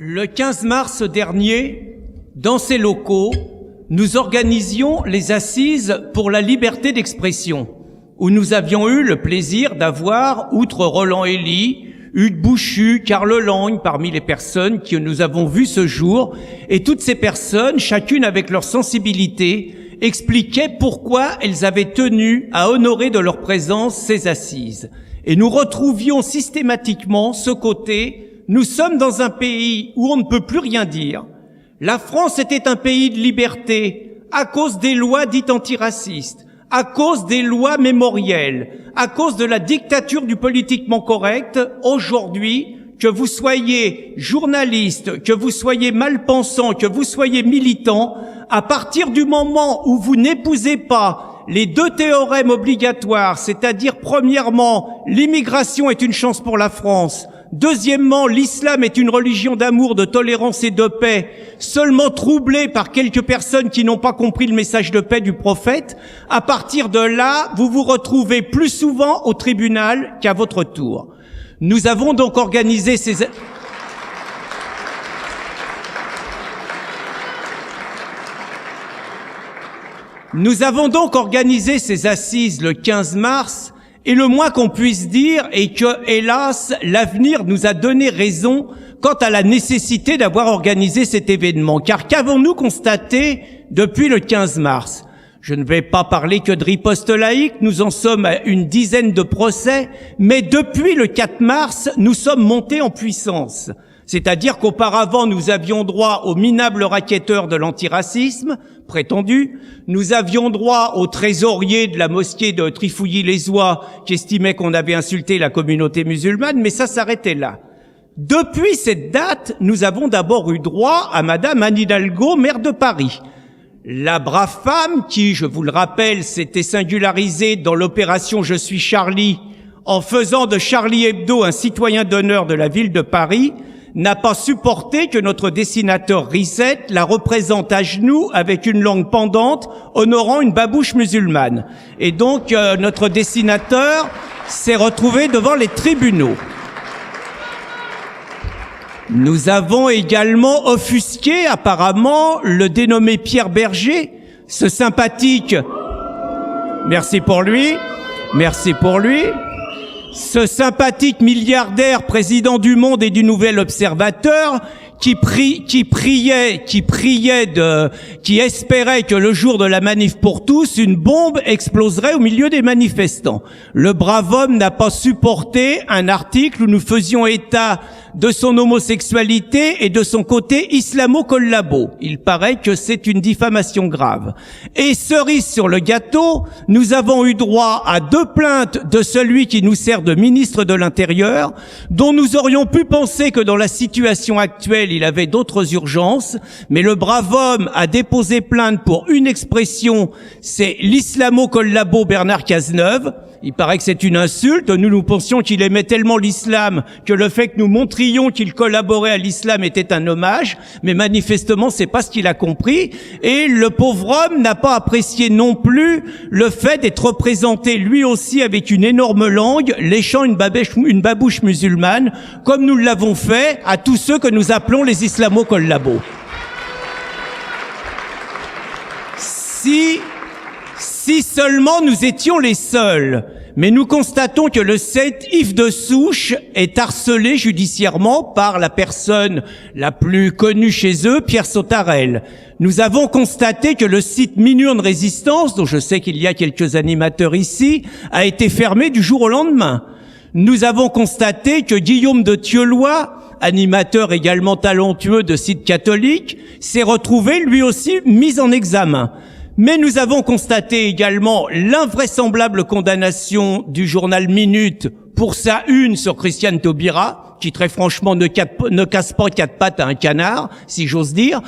Le 15 mars dernier, dans ces locaux, nous organisions les assises pour la liberté d'expression, où nous avions eu le plaisir d'avoir, outre Roland Elie, Hugues Bouchu, Karl Lange, parmi les personnes que nous avons vues ce jour, et toutes ces personnes, chacune avec leur sensibilité, expliquaient pourquoi elles avaient tenu à honorer de leur présence ces assises. Et nous retrouvions systématiquement ce côté: nous sommes dans un pays où on ne peut plus rien dire. La France était un pays de liberté à cause des lois dites antiracistes, à cause des lois mémorielles, à cause de la dictature du politiquement correct. Aujourd'hui, que vous soyez journaliste, que vous soyez malpensant, que vous soyez militant, à partir du moment où vous n'épousez pas les deux théorèmes obligatoires, c'est-à-dire premièrement, l'immigration est une chance pour la France, deuxièmement, l'islam est une religion d'amour, de tolérance et de paix, seulement troublée par quelques personnes qui n'ont pas compris le message de paix du prophète, à partir de là, vous vous retrouvez plus souvent au tribunal qu'à votre tour. Nous avons donc organisé ces... Nous avons donc organisé ces assises le 15 mars, et le moins qu'on puisse dire est que, hélas, l'avenir nous a donné raison quant à la nécessité d'avoir organisé cet événement. Car qu'avons-nous constaté depuis le 15 mars ? Je ne vais pas parler que de riposte laïque, nous en sommes à une dizaine de procès, mais depuis le 4 mars, nous sommes montés en puissance. C'est-à-dire qu'auparavant, nous avions droit aux minables racketteurs de l'antiracisme, prétendu. Nous avions droit au trésorier de la mosquée de Trifouilly-les-Oies, qui estimait qu'on avait insulté la communauté musulmane, mais ça s'arrêtait là. Depuis cette date, nous avons d'abord eu droit à Madame Anne Hidalgo, maire de Paris. La brave femme qui, je vous le rappelle, s'était singularisée dans l'opération Je suis Charlie, en faisant de Charlie Hebdo un citoyen d'honneur de la ville de Paris, n'a pas supporté que notre dessinateur Risset la représente à genoux avec une langue pendante, honorant une babouche musulmane. Et donc, notre dessinateur s'est retrouvé devant les tribunaux. Nous avons également offusqué, apparemment, le dénommé Pierre Berger, ce sympathique... Merci pour lui. Ce sympathique milliardaire, président du Monde et du Nouvel Observateur, qui espérait que le jour de la manif pour tous, une bombe exploserait au milieu des manifestants. Le brave homme n'a pas supporté un article où nous faisions état de son homosexualité et de son côté islamo-collabo. Il paraît que c'est une diffamation grave. Et cerise sur le gâteau, nous avons eu droit à 2 plaintes de celui qui nous sert de ministre de l'Intérieur, dont nous aurions pu penser que dans la situation actuelle, il avait d'autres urgences, mais le brave homme a déposé plainte pour une expression, c'est l'islamo-collabo Bernard Cazeneuve. Il paraît que c'est une insulte. Nous pensions qu'il aimait tellement l'islam que le fait que nous montrions qu'il collaborait à l'islam était un hommage, mais manifestement c'est pas ce qu'il a compris. Et le pauvre homme n'a pas apprécié non plus le fait d'être représenté lui aussi avec une énorme langue, léchant une babouche musulmane, comme nous l'avons fait à tous ceux que nous appelons les islamo-collabos. Si seulement nous étions les seuls, mais nous constatons que le site Yves de Souche est harcelé judiciairement par la personne la plus connue chez eux, Pierre Sautarel. Nous avons constaté que le site Minurne Résistance, dont je sais qu'il y a quelques animateurs ici, a été fermé du jour au lendemain. Nous avons constaté que Guillaume de Thieulois, animateur également talentueux de sites catholiques, s'est retrouvé lui aussi mis en examen. Mais nous avons constaté également l'invraisemblable condamnation du journal Minute pour sa une sur Christiane Taubira, qui très franchement ne casse pas 4 pattes à un canard, si j'ose dire.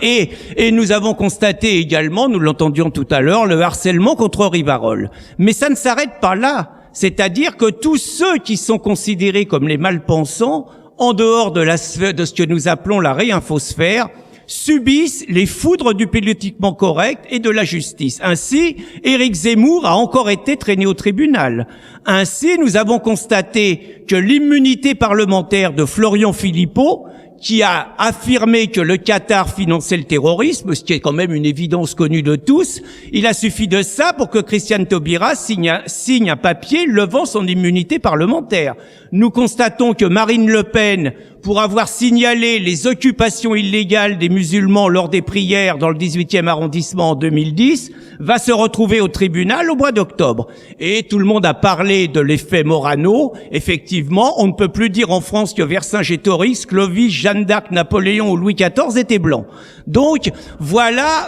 Et nous avons constaté également, nous l'entendions tout à l'heure, le harcèlement contre Rivarol. Mais ça ne s'arrête pas là. C'est-à-dire que tous ceux qui sont considérés comme les malpensants, en dehors de ce que nous appelons la réinfosphère, subissent les foudres du politiquement correct et de la justice. Ainsi, Éric Zemmour a encore été traîné au tribunal. Ainsi, nous avons constaté que l'immunité parlementaire de Florian Philippot, qui a affirmé que le Qatar finançait le terrorisme, ce qui est quand même une évidence connue de tous. Il a suffi de ça pour que Christiane Taubira signe un papier levant son immunité parlementaire. Nous constatons que Marine Le Pen, pour avoir signalé les occupations illégales des musulmans lors des prières dans le 18e arrondissement en 2010, va se retrouver au tribunal au mois d'octobre. Et tout le monde a parlé de l'effet Morano. Effectivement, on ne peut plus dire en France que Vercingétorix, Clovis, Jeanne d'Arc, Napoléon ou Louis XIV étaient blancs. Donc, voilà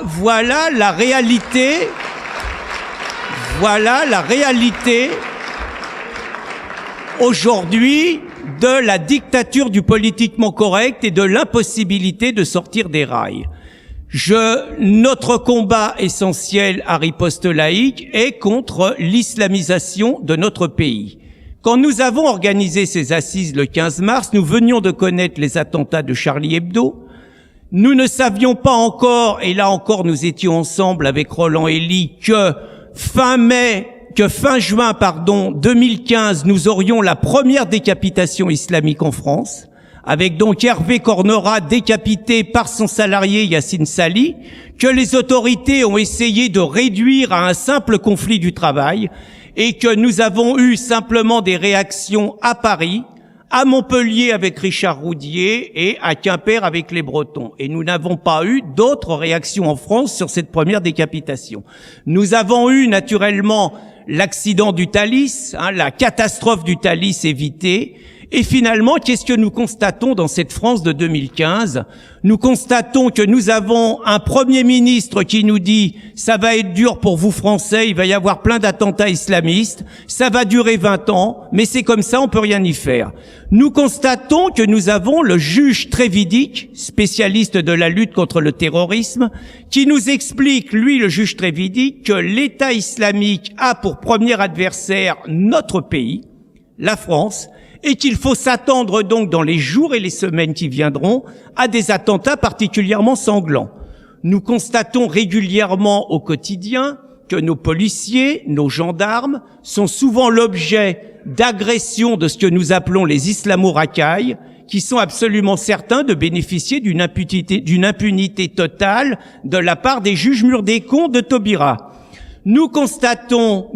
la réalité. Voilà la réalité aujourd'hui de la dictature du politiquement correct et de l'impossibilité de sortir des rails. Notre combat essentiel à riposte laïque est contre l'islamisation de notre pays. Quand nous avons organisé ces assises le 15 mars, nous venions de connaître les attentats de Charlie Hebdo. Nous ne savions pas encore, et là encore nous étions ensemble avec Roland Elie, que fin juin 2015, nous aurions la première décapitation islamique en France, avec donc Hervé Cornerat décapité par son salarié Yassine Sali, que les autorités ont essayé de réduire à un simple conflit du travail, et que nous avons eu simplement des réactions à Paris, à Montpellier avec Richard Roudier et à Quimper avec les Bretons. Et nous n'avons pas eu d'autres réactions en France sur cette première décapitation. Nous avons eu naturellement l'accident du Thalys, la catastrophe du Thalys évitée. Et finalement, qu'est-ce que nous constatons dans cette France de 2015 ? Nous constatons que nous avons un Premier ministre qui nous dit « ça va être dur pour vous Français, il va y avoir plein d'attentats islamistes, ça va durer 20 ans, mais c'est comme ça, on peut rien y faire ». Nous constatons que nous avons le juge Trévidic, spécialiste de la lutte contre le terrorisme, qui nous explique, lui le juge Trévidic, que l'État islamique a pour premier adversaire notre pays, la France, et qu'il faut s'attendre donc dans les jours et les semaines qui viendront à des attentats particulièrement sanglants. Nous constatons régulièrement au quotidien que nos policiers, nos gendarmes sont souvent l'objet d'agressions de ce que nous appelons les islamo-racailles, qui sont absolument certains de bénéficier d'une impunité totale de la part des juges Murdécon de Taubira. Nous constatons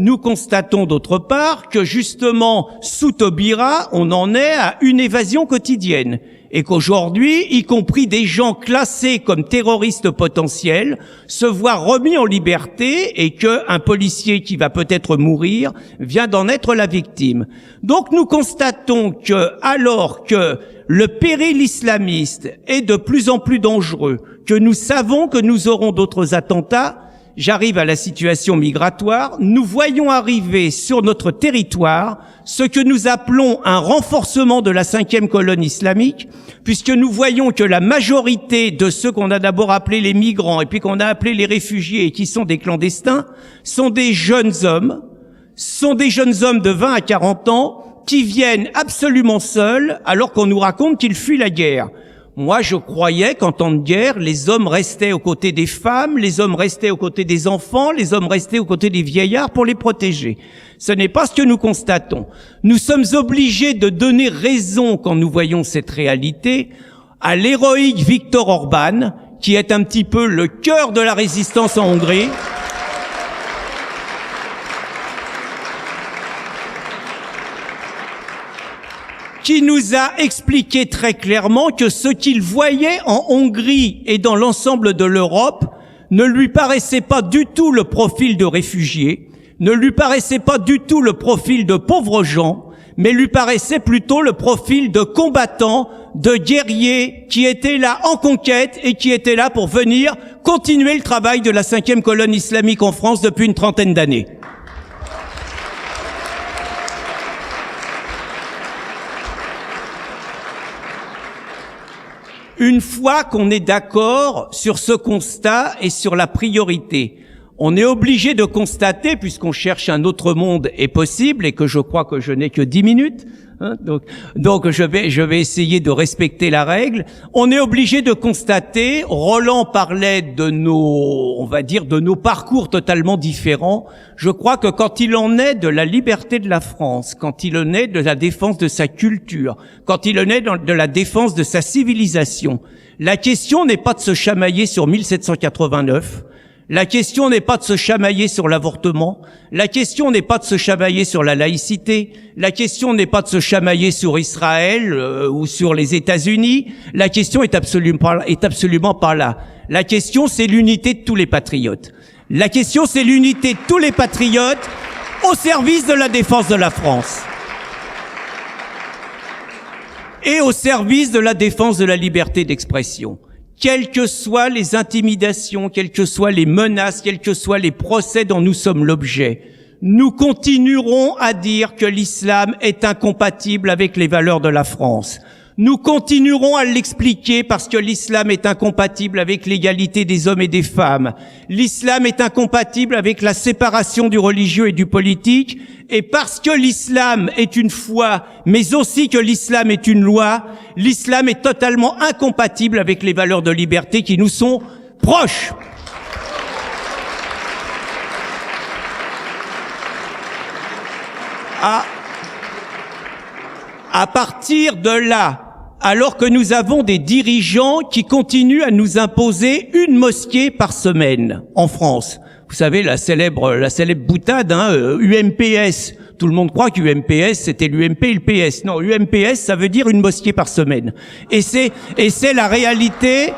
d'autre part que justement, sous Taubira, on en est à une évasion quotidienne. Et qu'aujourd'hui, y compris des gens classés comme terroristes potentiels, se voient remis en liberté et qu'un policier qui va peut-être mourir vient d'en être la victime. Donc nous constatons que, alors que le péril islamiste est de plus en plus dangereux, que nous savons que nous aurons d'autres attentats, j'arrive à la situation migratoire, nous voyons arriver sur notre territoire ce que nous appelons un renforcement de la 5e colonne islamique, puisque nous voyons que la majorité de ceux qu'on a d'abord appelés les migrants et puis qu'on a appelés les réfugiés et qui sont des clandestins, sont des jeunes hommes de 20 à 40 ans qui viennent absolument seuls alors qu'on nous raconte qu'ils fuient la guerre. Moi, je croyais qu'en temps de guerre, les hommes restaient aux côtés des femmes, les hommes restaient aux côtés des enfants, les hommes restaient aux côtés des vieillards pour les protéger. Ce n'est pas ce que nous constatons. Nous sommes obligés de donner raison quand nous voyons cette réalité à l'héroïque Viktor Orban, qui est un petit peu le cœur de la résistance en Hongrie, qui nous a expliqué très clairement que ce qu'il voyait en Hongrie et dans l'ensemble de l'Europe ne lui paraissait pas du tout le profil de réfugiés, ne lui paraissait pas du tout le profil de pauvres gens, mais lui paraissait plutôt le profil de combattants, de guerriers qui étaient là en conquête et qui étaient là pour venir continuer le travail de la 5e colonne islamique en France depuis une trentaine d'années. Une fois qu'on est d'accord sur ce constat et sur la priorité, On est obligé de constater, puisqu'on cherche un autre monde est possible et que je crois que je n'ai que 10 minutes, hein, donc je vais essayer de respecter la règle. On est obligé de constater, Roland parlait de on va dire, de nos parcours totalement différents. Je crois que quand il en est de la liberté de la France, quand il en est de la défense de sa culture, quand il en est de la défense de sa civilisation, la question n'est pas de se chamailler sur 1789. La question n'est pas de se chamailler sur l'avortement, la question n'est pas de se chamailler sur la laïcité, la question n'est pas de se chamailler sur Israël ou sur les États-Unis, la question est absolument pas là. La question, c'est l'unité de tous les patriotes. La question, c'est l'unité de tous les patriotes au service de la défense de la France et au service de la défense de la liberté d'expression. Quelles que soient les intimidations, quelles que soient les menaces, quels que soient les procès dont nous sommes l'objet, nous continuerons à dire que l'islam est incompatible avec les valeurs de la France. Nous continuerons à l'expliquer parce que l'islam est incompatible avec l'égalité des hommes et des femmes. L'islam est incompatible avec la séparation du religieux et du politique. Et parce que l'islam est une foi, mais aussi que l'islam est une loi, l'islam est totalement incompatible avec les valeurs de liberté qui nous sont proches. À partir de là, alors que nous avons des dirigeants qui continuent à nous imposer une mosquée par semaine en France. Vous savez, la célèbre boutade, UMPS. Tout le monde croit que UMPS, c'était l'UMP et le PS. Non, UMPS, ça veut dire une mosquée par semaine. Et c'est la réalité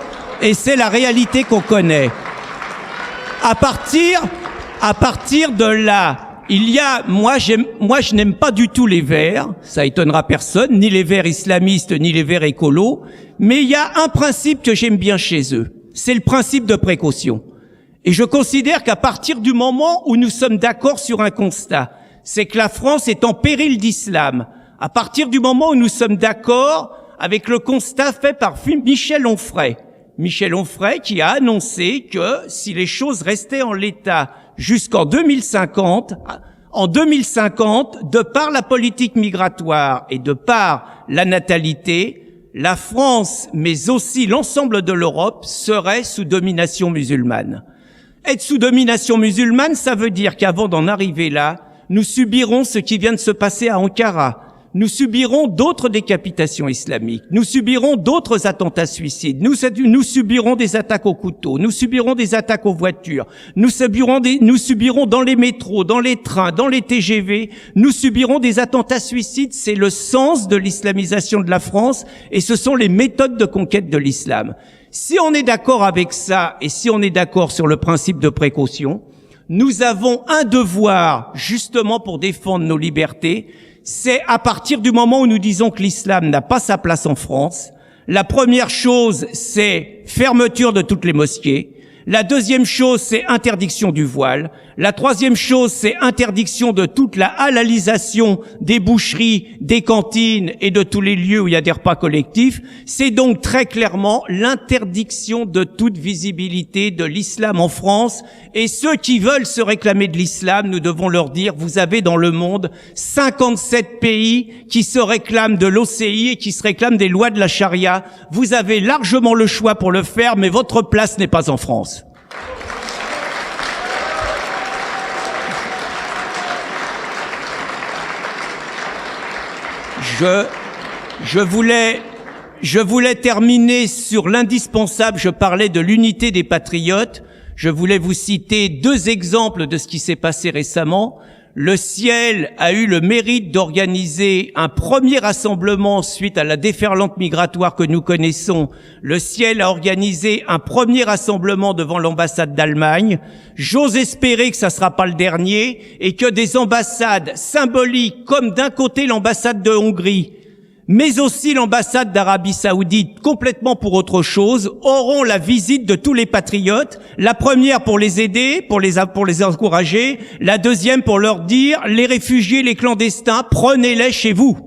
qu'on connaît. À partir de là, moi je n'aime pas du tout les Verts, ça étonnera personne, ni les Verts islamistes, ni les Verts écolos, mais il y a un principe que j'aime bien chez eux, c'est le principe de précaution. Et je considère qu'à partir du moment où nous sommes d'accord sur un constat, c'est que la France est en péril d'islam, à partir du moment où nous sommes d'accord avec le constat fait par Michel Onfray qui a annoncé que si les choses restaient en l'état jusqu'en 2050, de par la politique migratoire et de par la natalité, la France, mais aussi l'ensemble de l'Europe, serait sous domination musulmane. Être sous domination musulmane, ça veut dire qu'avant d'en arriver là, nous subirons ce qui vient de se passer à Ankara. Nous subirons d'autres décapitations islamiques. Nous subirons d'autres attentats suicides. Nous subirons des attaques au couteau. Nous subirons des attaques aux voitures. Nous subirons dans les métros, dans les trains, dans les TGV. Nous subirons des attentats suicides. C'est le sens de l'islamisation de la France et ce sont les méthodes de conquête de l'islam. Si on est d'accord avec ça et si on est d'accord sur le principe de précaution, nous avons un devoir justement pour défendre nos libertés. C'est à partir du moment où nous disons que l'islam n'a pas sa place en France, la première chose, c'est fermeture de toutes les mosquées. La deuxième chose, c'est interdiction du voile. La troisième chose, c'est interdiction de toute la halalisation des boucheries, des cantines et de tous les lieux où il y a des repas collectifs. C'est donc très clairement l'interdiction de toute visibilité de l'islam en France. Et ceux qui veulent se réclamer de l'islam, nous devons leur dire, vous avez dans le monde 57 pays qui se réclament de l'OCI et qui se réclament des lois de la charia. Vous avez largement le choix pour le faire, mais votre place n'est pas en France. Je voulais terminer sur l'indispensable. Je parlais de l'unité des patriotes. Je voulais vous citer 2 exemples de ce qui s'est passé récemment. Le Ciel a eu le mérite d'organiser un premier rassemblement suite à la déferlante migratoire que nous connaissons. Le Ciel a organisé un premier rassemblement devant l'ambassade d'Allemagne. J'ose espérer que ça sera pas le dernier et que des ambassades symboliques comme d'un côté l'ambassade de Hongrie, mais aussi l'ambassade d'Arabie Saoudite, complètement pour autre chose, auront la visite de tous les patriotes. La première pour les aider, pour les encourager. La deuxième pour leur dire, les réfugiés, les clandestins, prenez-les chez vous.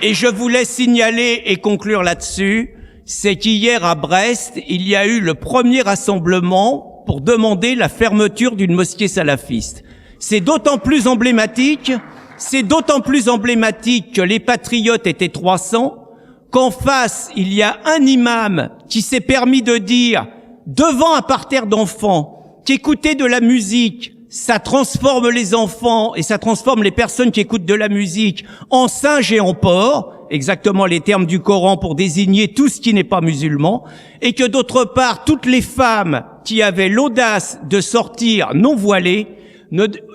Et je voulais signaler et conclure là-dessus, c'est qu'hier à Brest, il y a eu le premier rassemblement pour demander la fermeture d'une mosquée salafiste. C'est d'autant plus emblématique que les patriotes étaient 300, qu'en face, il y a un imam qui s'est permis de dire, devant un parterre d'enfants, qu'écouter de la musique, ça transforme les enfants et ça transforme les personnes qui écoutent de la musique en singes et en porcs, exactement les termes du Coran pour désigner tout ce qui n'est pas musulman, et que d'autre part, toutes les femmes qui avaient l'audace de sortir non voilées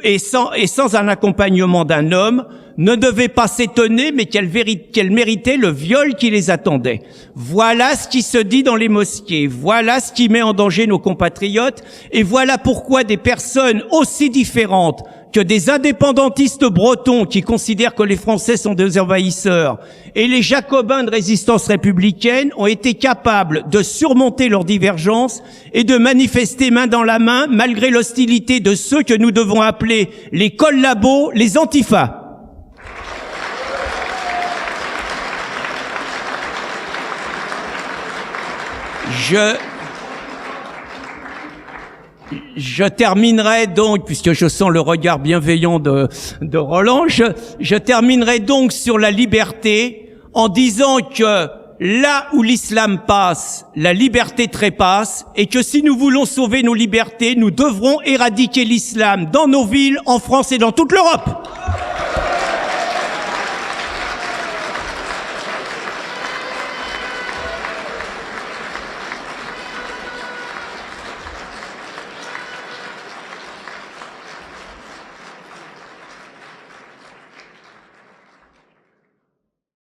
et sans un accompagnement d'un homme ne devaient pas s'étonner, mais qu'elles méritaient le viol qui les attendait. Voilà ce qui se dit dans les mosquées, voilà ce qui met en danger nos compatriotes, et voilà pourquoi des personnes aussi différentes que des indépendantistes bretons qui considèrent que les Français sont des envahisseurs et les jacobins de résistance républicaine ont été capables de surmonter leurs divergences et de manifester main dans la main malgré l'hostilité de ceux que nous devons appeler les collabos, les antifas. Je terminerai donc, puisque je sens le regard bienveillant de Roland, je terminerai donc sur la liberté en disant que là où l'islam passe, la liberté trépasse, et que si nous voulons sauver nos libertés, nous devrons éradiquer l'islam dans nos villes, en France et dans toute l'Europe.